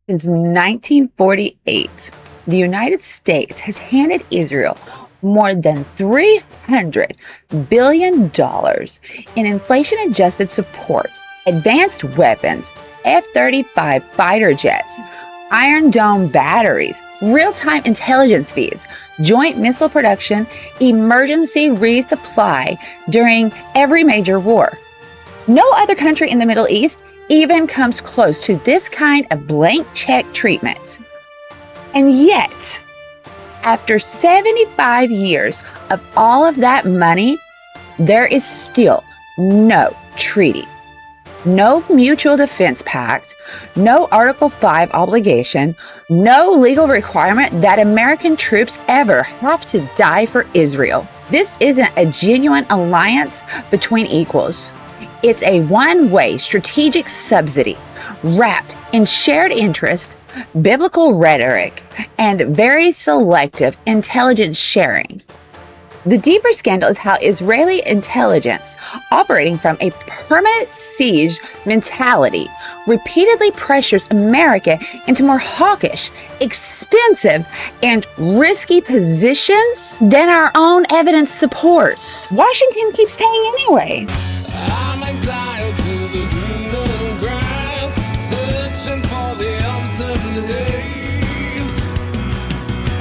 Since 1948, the United States has handed Israel more than $300 billion in inflation-adjusted support, advanced weapons, F-35 fighter jets, Iron Dome batteries, real-time intelligence feeds, joint missile production, emergency resupply during every major war. No other country in the Middle East even comes close to this kind of blank check treatment. And yet, after 75 years of all of that money, there is still no treaty, no mutual defense pact, no Article 5 obligation, no legal requirement that American troops ever have to die for Israel. This isn't a genuine alliance between equals. It's a one-way strategic subsidy wrapped in shared interest, biblical rhetoric, and very selective intelligence sharing. The deeper scandal is how Israeli intelligence, operating from a permanent siege mentality, repeatedly pressures America into more hawkish, expensive, and risky positions than our own evidence supports. Washington keeps paying anyway. I'm exiled to the greener grass, searching for the uncertain haze.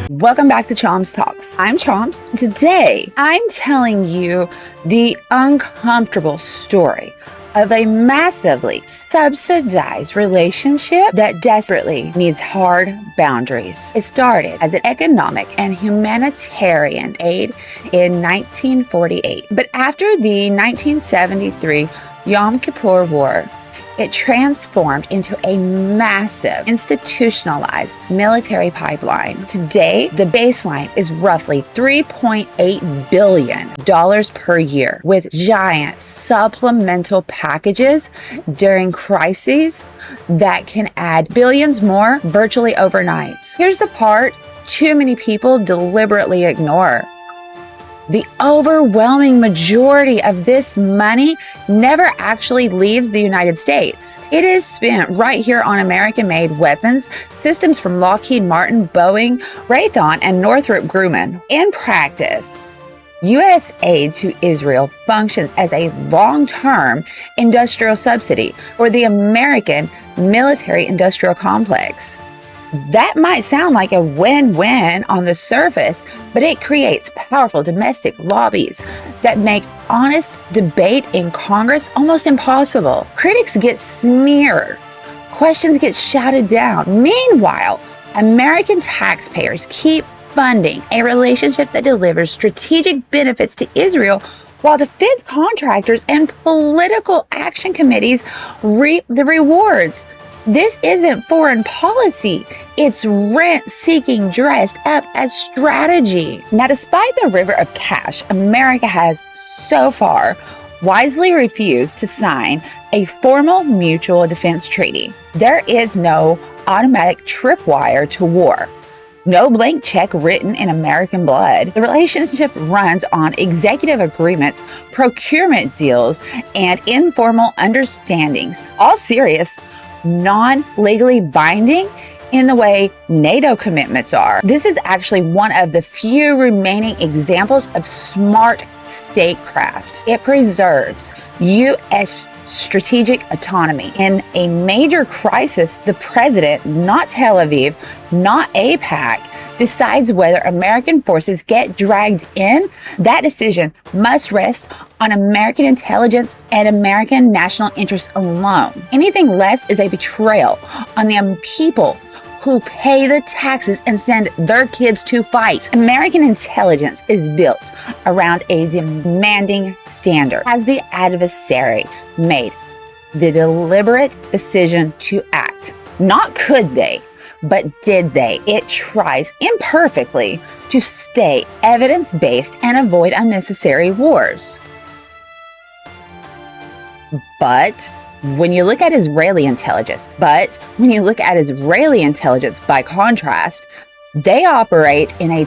Welcome back to Chom's Talks. I'm Choms. Today, I'm telling you the uncomfortable story of a massively subsidized relationship that desperately needs hard boundaries. It started as an economic and humanitarian aid in 1948, but after the 1973 Yom Kippur War, it transformed into a massive, institutionalized military pipeline. Today, the baseline is roughly $3.8 billion per year, with giant supplemental packages during crises that can add billions more virtually overnight. Here's the part too many people deliberately ignore. The overwhelming majority of this money never actually leaves the United States. It is spent right here on American-made weapons, systems from Lockheed Martin, Boeing, Raytheon, and Northrop Grumman. In practice, U.S. aid to Israel functions as a long-term industrial subsidy for the American military-industrial complex. That might sound like a win-win on the surface, but it creates powerful domestic lobbies that make honest debate in Congress almost impossible. Critics get smeared, questions get shouted down. Meanwhile, American taxpayers keep funding a relationship that delivers strategic benefits to Israel, while defense contractors and political action committees reap the rewards. This isn't foreign policy. It's rent-seeking dressed up as strategy. Now, despite the river of cash, America has so far wisely refused to sign a formal mutual defense treaty. There is no automatic tripwire to war. No blank check written in American blood. The relationship runs on executive agreements, procurement deals, and informal understandings. All serious, non-legally binding in the way NATO commitments are. This is actually one of the few remaining examples of smart statecraft. It preserves U.S. strategic autonomy. In a major crisis, the president, not Tel Aviv, not AIPAC, decides whether American forces get dragged in. That decision must rest on American intelligence and American national interests alone. Anything less is a betrayal on the people who pay the taxes and send their kids to fight. American intelligence is built around a demanding standard. Has the adversary made the deliberate decision to act? Not could they, but did they? It tries imperfectly to stay evidence-based and avoid unnecessary wars. But when you look at Israeli intelligence, by contrast, they operate in a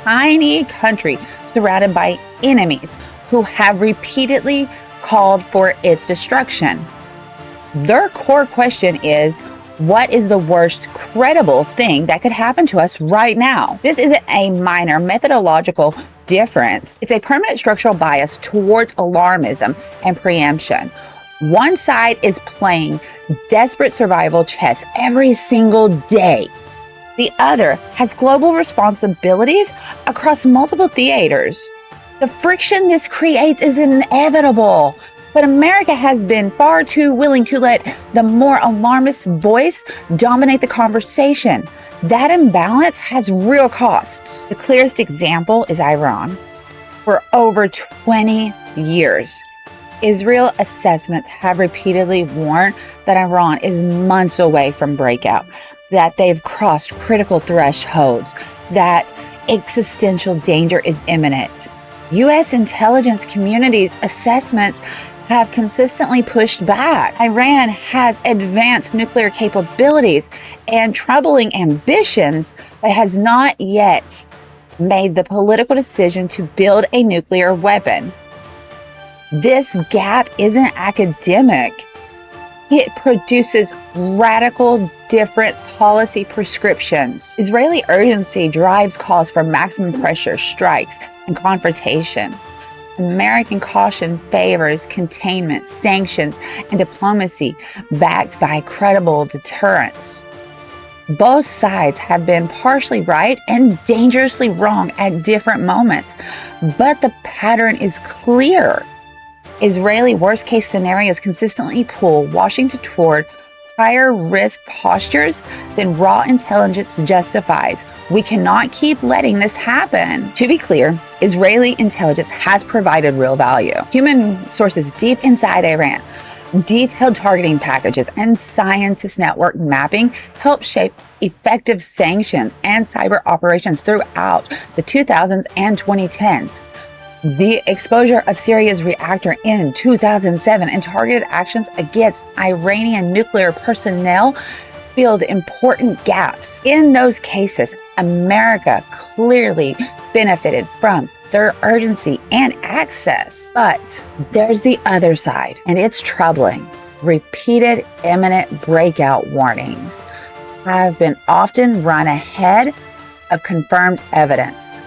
tiny country surrounded by enemies who have repeatedly called for its destruction. Their core question is, What is the worst credible thing that could happen to us right now? This isn't a minor methodological difference. It's a permanent structural bias towards alarmism and preemption. One side is playing desperate survival chess every single day. The other has global responsibilities across multiple theaters. The friction this creates is inevitable, but America has been far too willing to let the more alarmist voice dominate the conversation. That imbalance has real costs. The clearest example is Iran. For over 20 years, Israel assessments have repeatedly warned that Iran is months away from breakout, that they've crossed critical thresholds, that existential danger is imminent. U.S. intelligence community's assessments have consistently pushed back. Iran has advanced nuclear capabilities and troubling ambitions, but has not yet made the political decision to build a nuclear weapon. This gap isn't academic. It produces radical, different policy prescriptions. Israeli urgency drives calls for maximum pressure, strikes, and confrontation. American caution favors containment, sanctions, and diplomacy backed by credible deterrence. Both sides have been partially right and dangerously wrong at different moments, but the pattern is clear. Israeli worst-case scenarios consistently pull Washington toward higher risk postures than raw intelligence justifies. We cannot keep letting this happen. To be clear, Israeli intelligence has provided real value. Human sources deep inside Iran, detailed targeting packages, and scientist network mapping help shape effective sanctions and cyber operations throughout the 2000s and 2010s. The exposure of Syria's reactor in 2007 and targeted actions against Iranian nuclear personnel filled important gaps. In those cases, America clearly benefited from their urgency and access. But there's the other side, and it's troubling. Repeated imminent breakout warnings have been often run ahead of confirmed evidence.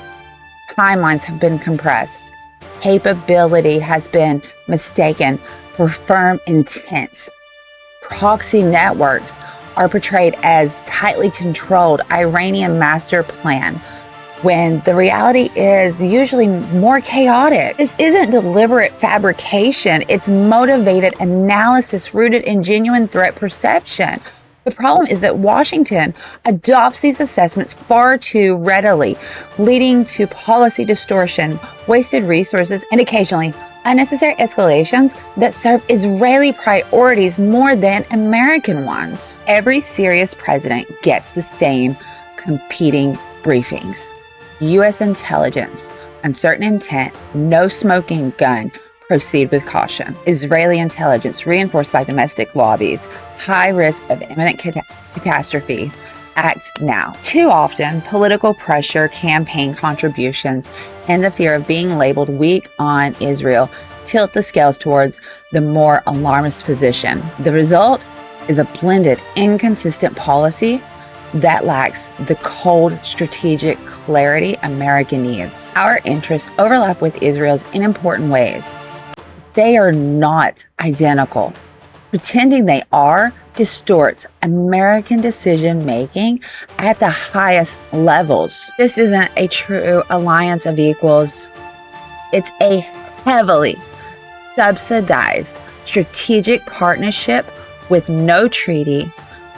Timelines have been compressed. Capability has been mistaken for firm intent. Proxy networks are portrayed as tightly controlled Iranian master plan, when the reality is usually more chaotic. This isn't deliberate fabrication, it's motivated analysis rooted in genuine threat perception. The problem is that Washington adopts these assessments far too readily, leading to policy distortion, wasted resources, and occasionally unnecessary escalations that serve Israeli priorities more than American ones. Every serious president gets the same competing briefings. U.S. intelligence, uncertain intent, no smoking gun, proceed with caution. Israeli intelligence, reinforced by domestic lobbies, high risk of imminent catastrophe, act now. Too often, political pressure, campaign contributions, and the fear of being labeled weak on Israel tilt the scales towards the more alarmist position. The result is a blended, inconsistent policy that lacks the cold strategic clarity America needs. Our interests overlap with Israel's in important ways. They are not identical. Pretending they are distorts American decision-making at the highest levels. This isn't a true alliance of equals. It's a heavily subsidized strategic partnership with no treaty,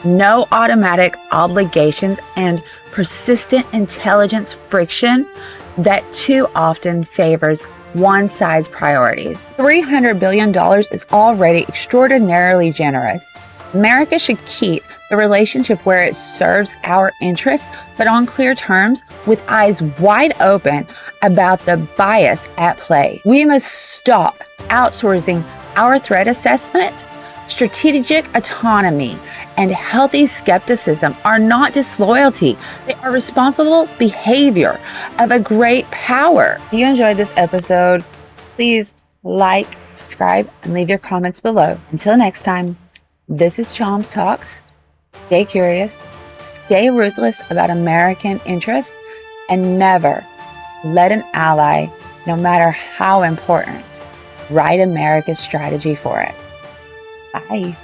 no automatic obligations, and persistent intelligence friction that too often favors one side's priorities. $300 billion is already extraordinarily generous. America should keep the relationship where it serves our interests, but on clear terms, with eyes wide open about the bias at play. We must stop outsourcing our threat assessment. Strategic autonomy and healthy skepticism are not disloyalty. They are responsible behavior of a great power. If you enjoyed this episode, please like, subscribe, and leave your comments below. Until next time, this is Choms Talks. Stay curious, stay ruthless about American interests, and never let an ally, no matter how important, write America's strategy for it. Bye.